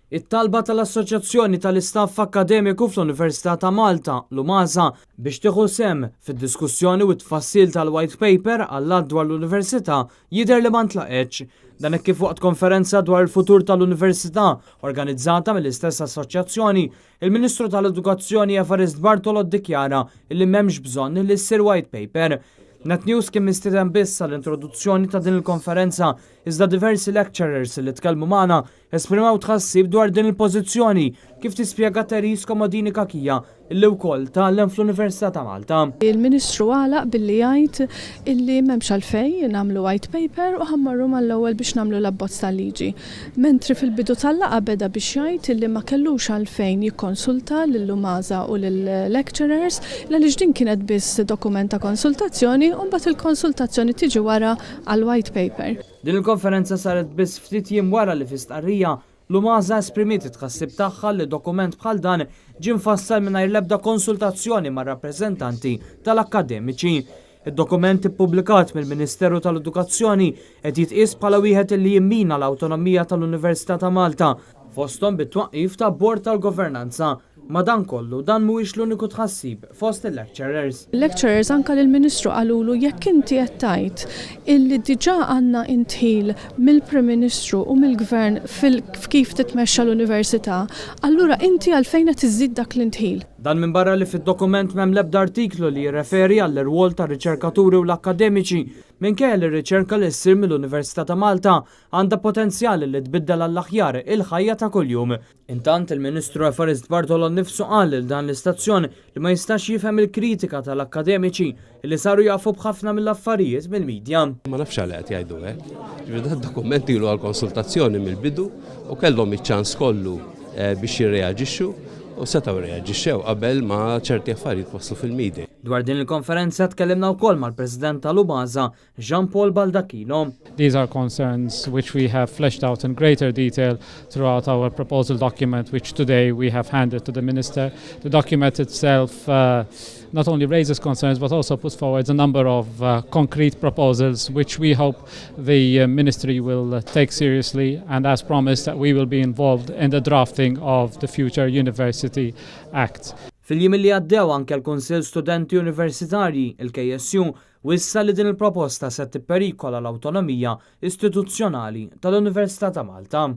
It-talba tal-Assoċjazzjoni tal-Istaff Akkademiku fl-Università ta' Malta, l-UMASA, biex tieħu sehem fid-diskussjoni u t-tfassil tal-White Paper għall-att dwar l-Università jidher li ma ntlaqetx. Dan hekk kif waqt konferenza dwar il-futur tal-Università organizzata mill-istess assoċjazzjoni, il-Ministru tal-Edukazzjoni Evarist Bartolo ddikjara li m'hemmx bżonn li ssir White Paper. Net News kien mistieden biss għall-introduzzjoni ta' din il-konferenza iżda diversi lecturers li tkellmu magħna esprimew tħassib dwar din il-pożizzjoni kif tispjega Teris Komodini Kakija illi wkoll tgħallem fl-Università ta' Malta. Il-Ministru għalaq billi jgħid illi m'hemmx għalfejn nagħmlu white paper u ħammarru mal-ewwel biex nagħmlu l-abbozz tal-liġi. Mentri fil-bidu tal-laqgħa beda biex jgħid illi ma kellux għalfejn jikkonsulta lill-UMASA u lill-lecturers għaliex din kienet biss dokument ta' konsultazzjoni u mbagħad il-konsultazzjoni tiġi wara għal-white paper. Din il-konferenza saret biss ftit jiem wara li fi stqarrija l-UMASA esprimiet it-tħassib tagħha li dokument bħal dan ġie mfassal mingħajr l-ebda konsultazzjoni mar rappreżentanti tal-akkademiċi. Id-dokument ippubblikat mill-Ministeru tal-Edukazzjoni qed jitqies bħala wieħed li jimmina l-awtonomija tal-Università ta' Malta fosthom bit-twaqqif ta' bord tal-governanza. Madankollu dan mhuwiex l-uniku tħassib fost il-lecturers. Il-lecturers anke lill-Ministru qalulu jekk inti qed tgħid illi diġà għandna intħil mill-Prim Ministru u mill-Gvern kif titmexxa l-Università, allura inti għalfejn qed iżżid dak l-intħil. Dan minbarra li fid-dokument m'hemm l-ebda artiklu li jirreferi għall-irwol ta' riċerkaturi u l-akkademiċi minkejja li r-riċerka li ssir mill-Università ta' Malta għandha potenzjali li tbiddel għall-aħjar il-ħajja ta' kuljum. Intant il-Ministru Evarist Bartolo nnifsu qal lil dan l-istazzjon li ma jistax jifhem il-kritika tal-akkademiċi li saru jafu b'ħafna mill-affarijiet mill-medja. Ma nafx għal qed jgħidu hekk. Ġifieri d-dokument ilu għall-konsultazzjoni mill-bidu u kellhom iċ-ċans kollu biex jirreaġixxu u setgħu reaġixxew qabel ma ċerti affarijiet waslu fil-media. Dwar din il-konferenza tkellimna wkoll mal-President tal-UMASA, Jean-Paul Baldacchino. These are concerns which we have fleshed out in greater detail throughout our proposal document, which today we have handed to the Minister. The document itself not only raises concerns but also puts forward a number of concrete proposals which we hope the Ministry will take seriously, and as promised that we will be involved in the drafting of the future University Act. Fil-jiem li għaddew anke l-Kunsill Studenti Universitarji, il-KSU, wissa li din il-proposta se tipperikola l-awtonomija istituzzjonali tal-Università ta' Malta.